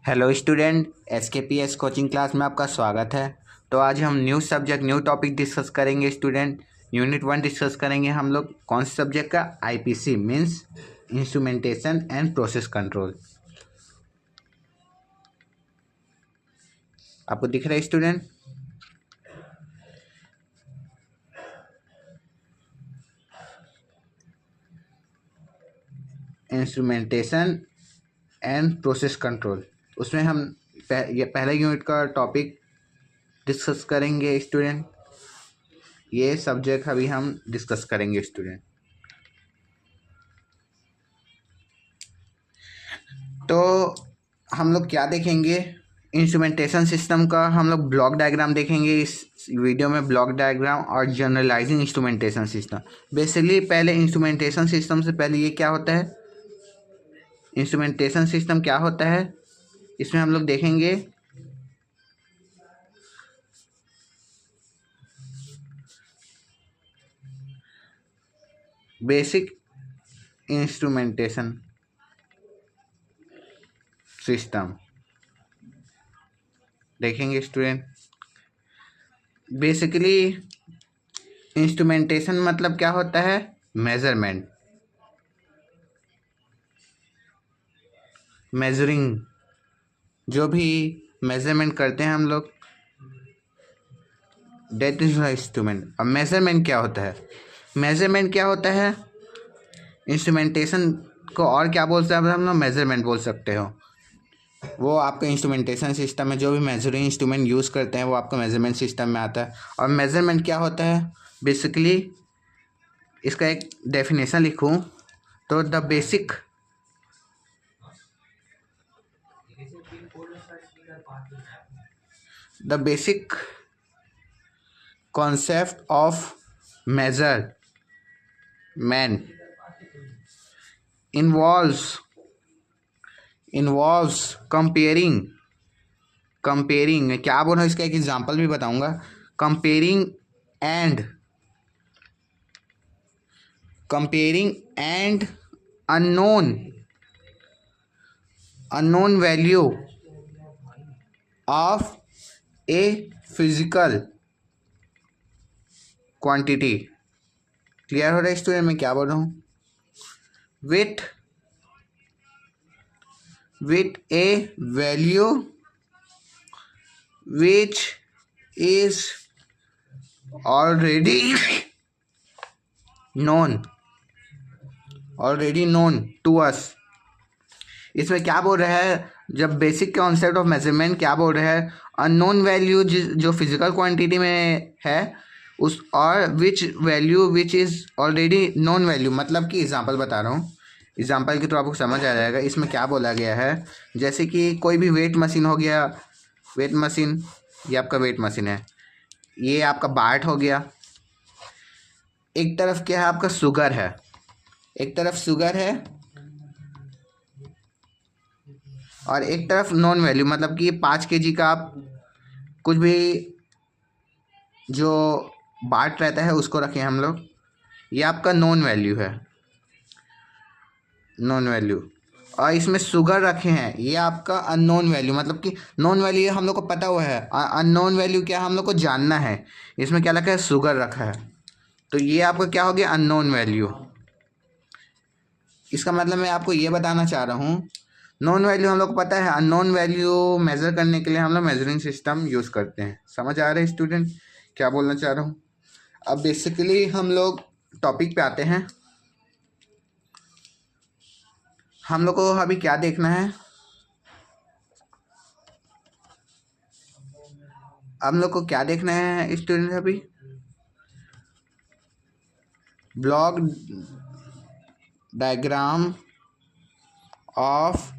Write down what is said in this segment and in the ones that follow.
Hello student, एसकेपीएस coaching class में आपका स्वागत है। तो आज हम new subject new topic discuss करेंगे स्टूडेंट। यूनिट 1 डिस्कस करेंगे हम लोग। कौन से सब्जेक्ट का? IPC means instrumentation and process control. आपको दिख रहा है student? Instrumentation and process control, उसमें हम ये पहले यूनिट का टॉपिक डिस्कस करेंगे स्टूडेंट। ये सब्जेक्ट अभी हम डिस्कस करेंगे स्टूडेंट। तो हम लोग क्या देखेंगे? इंस्ट्रूमेंटेशन सिस्टम का हम लोग ब्लॉक डायग्राम देखेंगे इस वीडियो में। ब्लॉक डायग्राम और जनरलाइजिंग इंस्ट्रूमेंटेशन सिस्टम। बेसिकली पहले इंस्ट्रूमेंटेशन सिस्टम से पहले ये क्या होता है, इंस्ट्रूमेंटेशन सिस्टम क्या होता है, इसमें हम लोग देखेंगे बेसिक इंस्ट्रूमेंटेशन सिस्टम देखेंगे स्टूडेंट। बेसिकली इंस्ट्रूमेंटेशन मतलब क्या होता है? मेजरमेंट, मेजरिंग, जो भी मेजरमेंट करते हैं हम लोग, डेट इज इंस्ट्रूमेंट। अब मेजरमेंट क्या होता है? मेजरमेंट क्या होता है? इंस्ट्रूमेंटेशन को और क्या बोल सकते हैं हम लोग? मेजरमेंट बोल सकते हो। वो आपका इंस्ट्रूमेंटेशन सिस्टम में जो भी मेजरिंग इंस्ट्रूमेंट यूज़ करते हैं वो आपका मेजरमेंट सिस्टम में आता है। और मेजरमेंट क्या होता है? बेसिकली इसका एक डेफिनेशन लिखूं तो the basic concept of measurement involves comparing क्या बोल रहा हूँ, इसका एक एग्जांपल भी बताऊंगा। comparing and unknown value of a physical quantity। Clear हो रहा है स्टूडेंट मैं क्या बोल रहा हूँ? with a value which is already known to us। इसमें क्या बोल रहा है? जब बेसिक कॉन्सेप्ट ऑफ मेजरमेंट क्या बोल रहा है? अननोन वैल्यू जो फिजिकल क्वांटिटी में है उस, और which is already known value. मतलब कि एग्जांपल बता रहा हूँ, एग्जांपल के तो आपको समझ आ जाएगा। इसमें क्या बोला गया है, जैसे कि कोई भी वेट मशीन हो गया, वेट मशीन, ये आपका वेट मशीन है, ये आपका बाट हो गया। एक तरफ क्या है? आपका शुगर है, एक तरफ शुगर है और एक तरफ नॉन वैल्यू, मतलब कि 5 kg का आप कुछ भी जो बाट रहता है उसको रखें हम लोग, ये आपका नॉन वैल्यू है, नॉन वैल्यू। और इसमें शुगर रखे हैं, ये आपका अननोन वैल्यू। मतलब कि नॉन वैल्यू हम लोग को पता हुआ है, अननोन वैल्यू क्या हम लोग को जानना है। इसमें क्या रखा है? शुगर रखा है, तो ये आपका क्या हो गया? Unknown value. इसका मतलब मैं आपको ये बताना चाह रहा हूँ, नॉन वैल्यू हम लोग को पता है, अननोन वैल्यू मेजर करने के लिए हम लोग मेजरिंग सिस्टम यूज़ करते हैं। समझ आ रहा है स्टूडेंट क्या बोलना चाह रहा हूँ? अब बेसिकली हम लोग टॉपिक पे आते हैं। हम लोग को अभी क्या देखना है? हम लोग को क्या देखना है स्टूडेंट? अभी block diagram of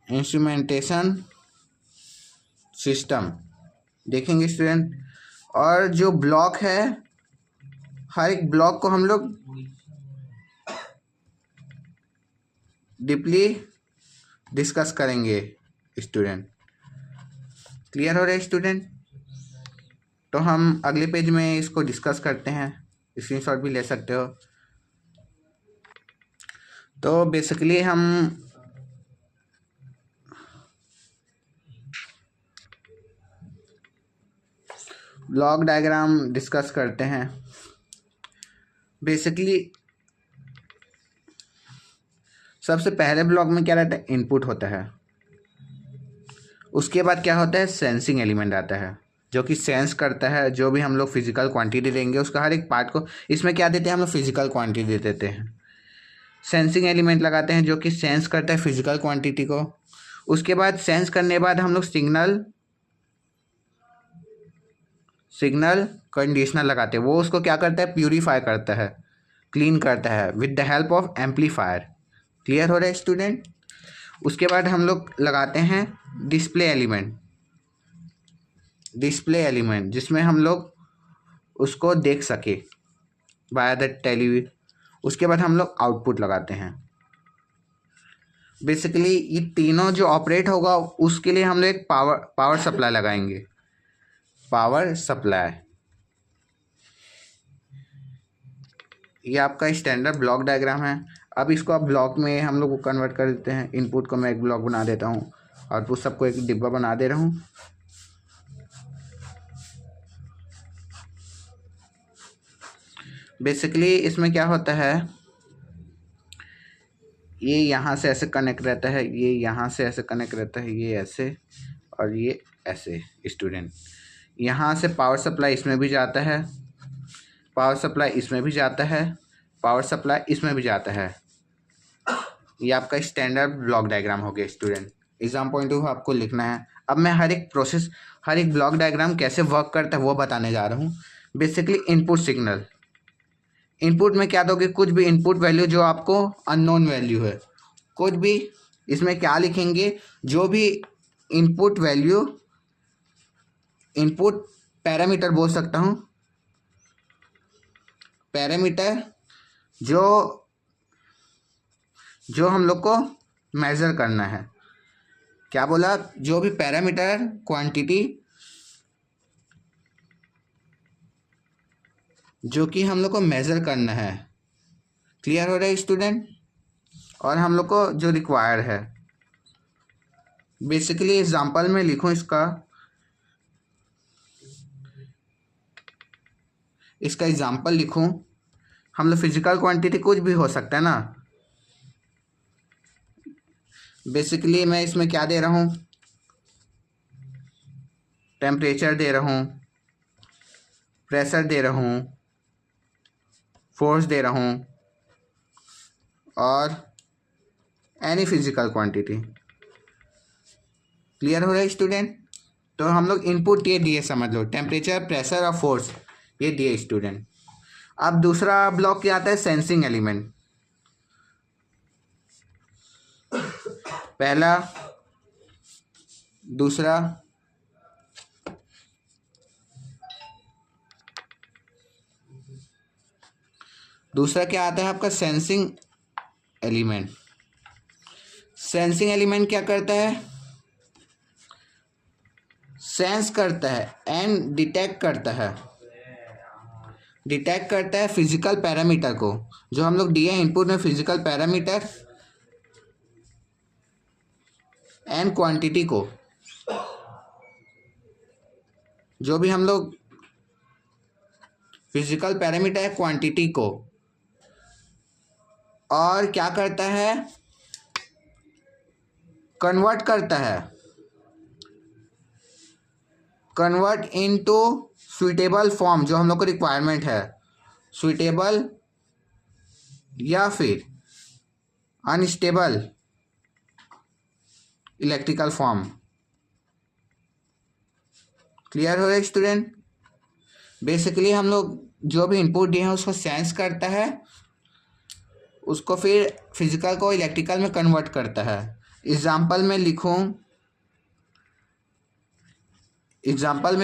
instrumentation system देखेंगे स्टूडेंट। और जो ब्लॉक है, हर एक ब्लॉक को हम लोग डीपली डिस्कस करेंगे स्टूडेंट। क्लियर हो रहा है स्टूडेंट? तो हम अगले पेज में इसको डिस्कस करते हैं, स्क्रीनशॉट भी ले सकते हो। तो बेसिकली हम ब्लॉक डायग्राम डिस्कस करते हैं। बेसिकली सबसे पहले ब्लॉक में क्या रहता है, इनपुट होता है। उसके बाद क्या होता है, सेंसिंग एलिमेंट आता है जो कि सेंस करता है जो भी हम लोग फिजिकल क्वांटिटी देंगे उसका हर एक पार्ट को। इसमें क्या देते हैं हम लोग, फिजिकल क्वांटिटी दे देते हैं। सेंसिंग एलिमेंट लगाते हैं जो कि सेंस करता है फिजिकल क्वांटिटी को। उसके बाद सेंस करने के बाद हम लोग सिग्नल कंडीशनर लगाते हैं। वो उसको क्या करता है, प्यूरीफाई करता है, क्लीन करता है with the help of amplifier. Clear हो रहा है स्टूडेंट। उसके बाद हम लोग लगाते हैं डिस्प्ले एलिमेंट जिसमें हम लोग उसको देख सके बाय द टेलीविजन। उसके बाद हम लोग आउटपुट लगाते हैं। बेसिकली ये तीनों जो ऑपरेट होगा उसके लिए हम लोग एक पावर सप्लाई लगाएंगे। पावर सप्लाई ये आपका स्टैंडर्ड ब्लॉक डायग्राम है। अब इसको आप ब्लॉक में हम लोग को कन्वर्ट कर देते हैं। इनपुट को मैं एक ब्लॉक बना देता हूँ, आउटपुट सबको एक डिब्बा बना दे रहा हूँ। बेसिकली इसमें क्या होता है, ये यहाँ से ऐसे कनेक्ट रहता है, ये यहाँ से ऐसे कनेक्ट रहता है, ये ऐसे और ये ऐसे। स्टूडेंट यहाँ से पावर सप्लाई इसमें भी जाता है, पावर सप्लाई इसमें भी जाता है, पावर सप्लाई इसमें भी जाता है। ये आपका स्टैंडर्ड ब्लॉक डायग्राम हो गया स्टूडेंट। एग्जाम पॉइंट ऑफ आपको लिखना है। अब मैं हर एक प्रोसेस, हर एक ब्लॉक डायग्राम कैसे वर्क करता है वो बताने जा रहा हूँ। बेसिकली इनपुट सिग्नल, इनपुट में क्या दोगे, कुछ भी इनपुट वैल्यू जो आपको अननोन वैल्यू है, कुछ भी इसमें क्या लिखेंगे, जो भी इनपुट वैल्यू, इनपुट पैरामीटर बोल सकता हूँ, पैरामीटर जो जो हम लोग को मेज़र करना है। क्या बोला, जो भी पैरामीटर क्वांटिटी जो कि हम लोग को मेज़र करना है। क्लियर हो रहा है स्टूडेंट। और हम लोग को जो रिक्वायर्ड है, बेसिकली एग्जांपल में लिखूं इसका एग्जांपल लिखूं। हम लोग फिजिकल क्वांटिटी कुछ भी हो सकता है ना। बेसिकली मैं इसमें क्या दे रहा हूँ, टेम्परेचर दे रहा हूँ, प्रेशर दे रहा हूँ, फोर्स दे रहा हूँ और एनी फिजिकल क्वांटिटी। क्लियर हो रहा है स्टूडेंट। तो हम लोग इनपुट ये दिए, समझ लो टेम्परेचर, प्रेशर और फोर्स ये दिए स्टूडेंट। अब दूसरा ब्लॉक क्या आता है, सेंसिंग एलिमेंट। पहला, दूसरा, दूसरा क्या आता है आपका, सेंसिंग एलिमेंट। सेंसिंग एलिमेंट क्या करता है, सेंस करता है एंड डिटेक्ट करता है, डिटेक्ट करता है फिजिकल पैरामीटर को, जो हम लोग दिए इनपुट में फिजिकल पैरामीटर एंड क्वांटिटी को, जो भी हम लोग फिजिकल पैरामीटर है क्वांटिटी को। और क्या करता है, कन्वर्ट करता है, कन्वर्ट इनटू सुइटेबल फॉर्म जो हम लोग को रिक्वायरमेंट है, सुइटेबल या फिर अनस्टेबल इलेक्ट्रिकल फॉर्म। क्लियर हो रहा है स्टूडेंट। बेसिकली हम लोग जो भी इनपुट दिए हैं उसको सेंस करता है, उसको फिर फिजिकल को इलेक्ट्रिकल में कन्वर्ट करता है। एग्जाम्पल में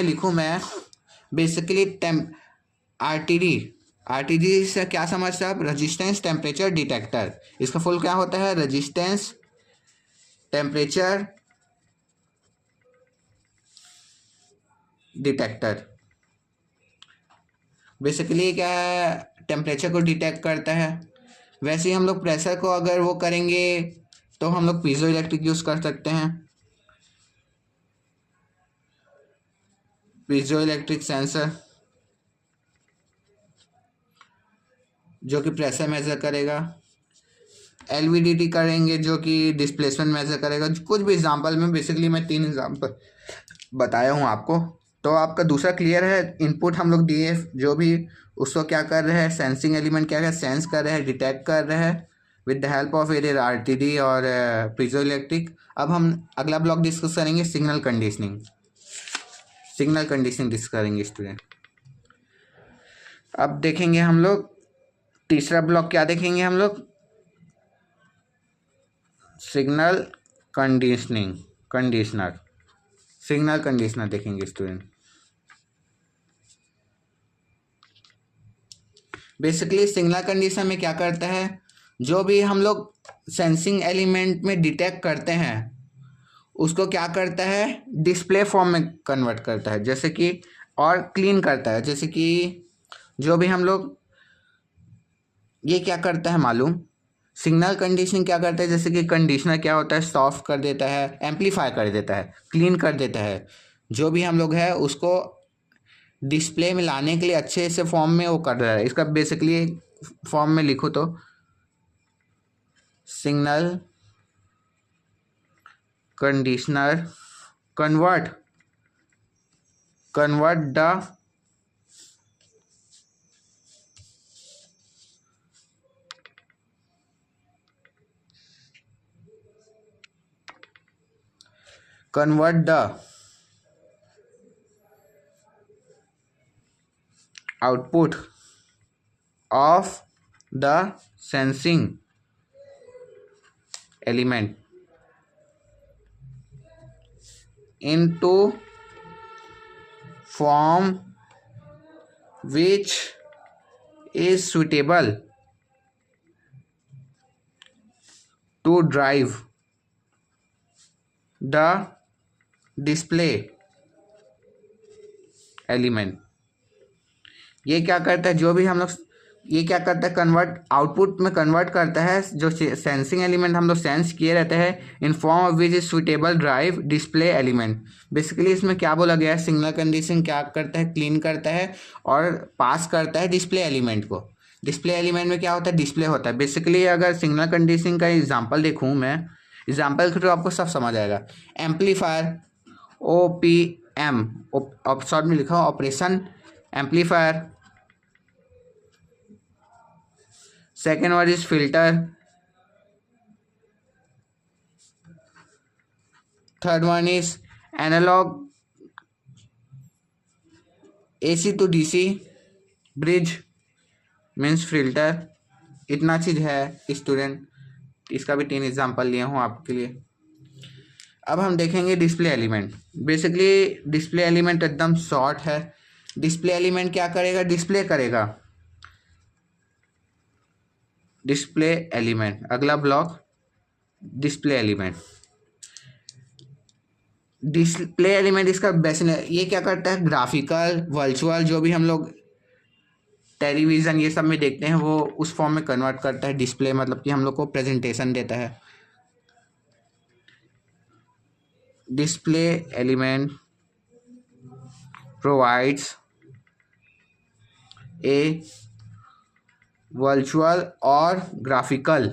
लिखूं मैं बेसिकली आरटीडी से क्या समझते हैं आप, रजिस्टेंस टेम्परेचर डिटेक्टर। इसका फुल क्या होता है, रजिस्टेंस टेम्परेचर डिटेक्टर। बेसिकली क्या है, टेम्परेचर को डिटेक्ट करता है, वैसे ही हम लोग प्रेशर को अगर वो करेंगे तो हम लोग पीजो इलेक्ट्रिक यूज़ कर सकते हैं। पीजो इलेक्ट्रिक सेंसर जो कि प्रेशर मेजर करेगा। एलवीडीटी करेंगे जो कि डिस्प्लेसमेंट मेजर करेगा। कुछ भी एग्जांपल में, बेसिकली मैं 3 एग्जांपल बताया हूँ आपको। तो आपका दूसरा क्लियर है। इनपुट हम लोग दिए जो भी, उसको क्या कर रहे हैं, सेंसिंग एलिमेंट क्या है, सेंस कर रहे हैं, डिटेक्ट कर रहे हैं with the help of arrear RTD और पीजो इलेक्ट्रिक। अब हम अगला ब्लॉक डिस्कस करेंगे signal conditioning. Signal conditioning discuss करेंगे स्टूडेंट। अब देखेंगे हम लोग तीसरा ब्लॉक, क्या देखेंगे हम लोग, signal conditioning, conditioner, signal conditioner देखेंगे स्टूडेंट। बेसिकली सिग्नल कंडीशनर में क्या करता है, जो भी हम लोग सेंसिंग एलिमेंट में डिटेक्ट करते हैं उसको क्या करता है, डिस्प्ले फॉर्म में कन्वर्ट करता है, जैसे कि, और क्लीन करता है। जैसे कि जो भी हम लोग, ये क्या करता है मालूम, सिग्नल कंडीशनिंग क्या करता है, जैसे कि कंडीशनर क्या होता है, सॉफ्ट कर देता है, एम्पलीफाई कर देता है, क्लीन कर देता है। जो भी हम लोग है उसको डिस्प्ले में लाने के लिए अच्छे से फॉर्म में वो कर रहा है। इसका बेसिकली फॉर्म में लिखो तो signal conditioner convert the output of the sensing element into form which is suitable to drive the display element। ये क्या करता है, जो भी हम लोग, ये क्या करता है, कन्वर्ट, आउटपुट में कन्वर्ट करता है जो सेंसिंग एलिमेंट हम लोग सेंस किए रहते हैं, in form of which is suitable drive display element. Basically इसमें क्या बोला गया है, सिग्नल कंडीशन क्या करता है, क्लीन करता है और पास करता है डिस्प्ले एलिमेंट को। डिस्प्ले एलिमेंट में क्या होता है, डिस्प्ले होता है। बेसिकली अगर सिग्नल कंडीशनिंग का एग्जाम्पल देखूँ मैं, एग्जाम्पल के थ्रू आपको सब समझ आएगा। एम्पलीफायर, OPM, शॉर्ट में लिखा operation amplifier. Second one is filter. Third one is analog AC to DC bridge means filter। इतना चीज़ है स्टूडेंट, इसका भी 3 एग्जाम्पल लिए हूँ आपके लिए। अब हम देखेंगे display element. Basically display element एकदम शॉर्ट है। डिस्प्ले एलिमेंट क्या करेगा, डिस्प्ले करेगा। डिस्प्ले एलिमेंट, अगला block display element. Display element इसका बेस्ट, ये क्या करता है, ग्राफिकल, वर्चुअल, जो भी हम लोग टेलीविज़न ये सब में देखते हैं वो उस फॉर्म में कन्वर्ट करता है। डिस्प्ले मतलब कि हम लोग को प्रेजेंटेशन देता है। Display element provides a virtual और ग्राफिकल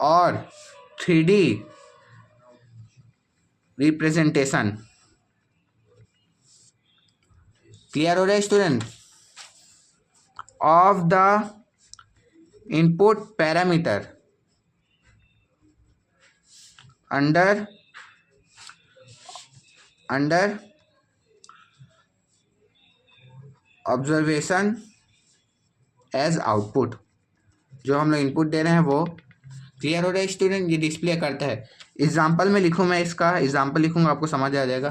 और 3D रिप्रेजेंटेशन। क्लियर हो रहा है student, of the input parameter under observation as output. जो हम लोग इनपुट दे रहे हैं वो क्लियर हो रहा है स्टूडेंट, ये डिस्प्ले करता है। एग्जाम्पल में लिखूँ, मैं इसका एग्जाम्पल लिखूँगा आपको समझ आ जाएगा।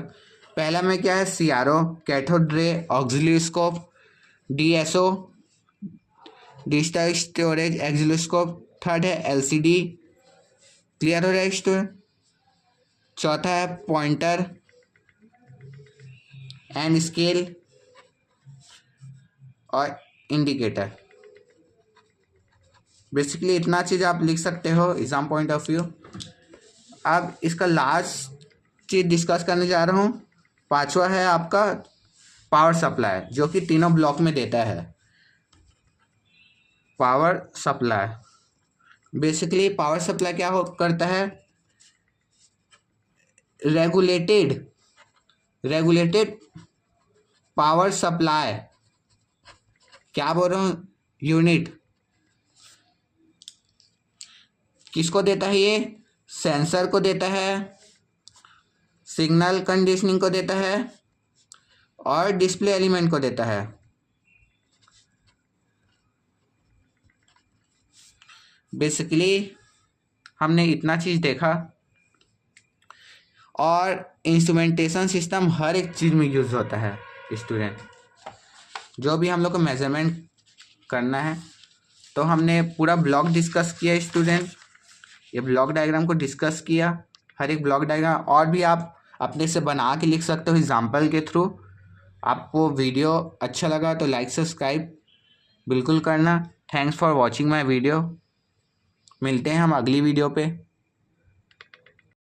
पहला में क्या है, CRO cathode ray oscilloscope, DSO digital storage oscilloscope. Third है LCD। क्लियर हो रहा है स्टूडेंट। चौथा है पॉइंटर एंड स्केल और इंडिकेटर। बेसिकली इतना चीज़ आप लिख सकते हो एग्ज़ाम पॉइंट ऑफ व्यू। अब इसका लास्ट चीज़ डिस्कस करने जा रहा हूँ। पांचवा है आपका पावर सप्लाई, जो कि तीनों ब्लॉक में देता है। Power supply, basically power supply क्या करता है, रेगुलेटेड पावर सप्लाई, क्या बोल रहा हूँ, यूनिट किसको देता है, ये सेंसर को देता है, सिग्नल कंडीशनिंग को देता है और डिस्प्ले एलिमेंट को देता है। बेसिकली हमने इतना चीज़ देखा, और इंस्ट्रूमेंटेशन सिस्टम हर एक चीज़ में यूज़ होता है स्टूडेंट। जो भी हम लोग को मेजरमेंट करना है, तो हमने पूरा ब्लॉक डिस्कस किया स्टूडेंट। ये ब्लॉक डायग्राम को डिस्कस किया, हर एक ब्लॉक डायग्राम, और भी आप अपने से बना के लिख सकते हो एग्जाम्पल के थ्रू। आपको वीडियो अच्छा लगा तो लाइक सब्सक्राइब बिल्कुल करना। Thanks for watching my video. मिलते हैं हम अगली वीडियो पे।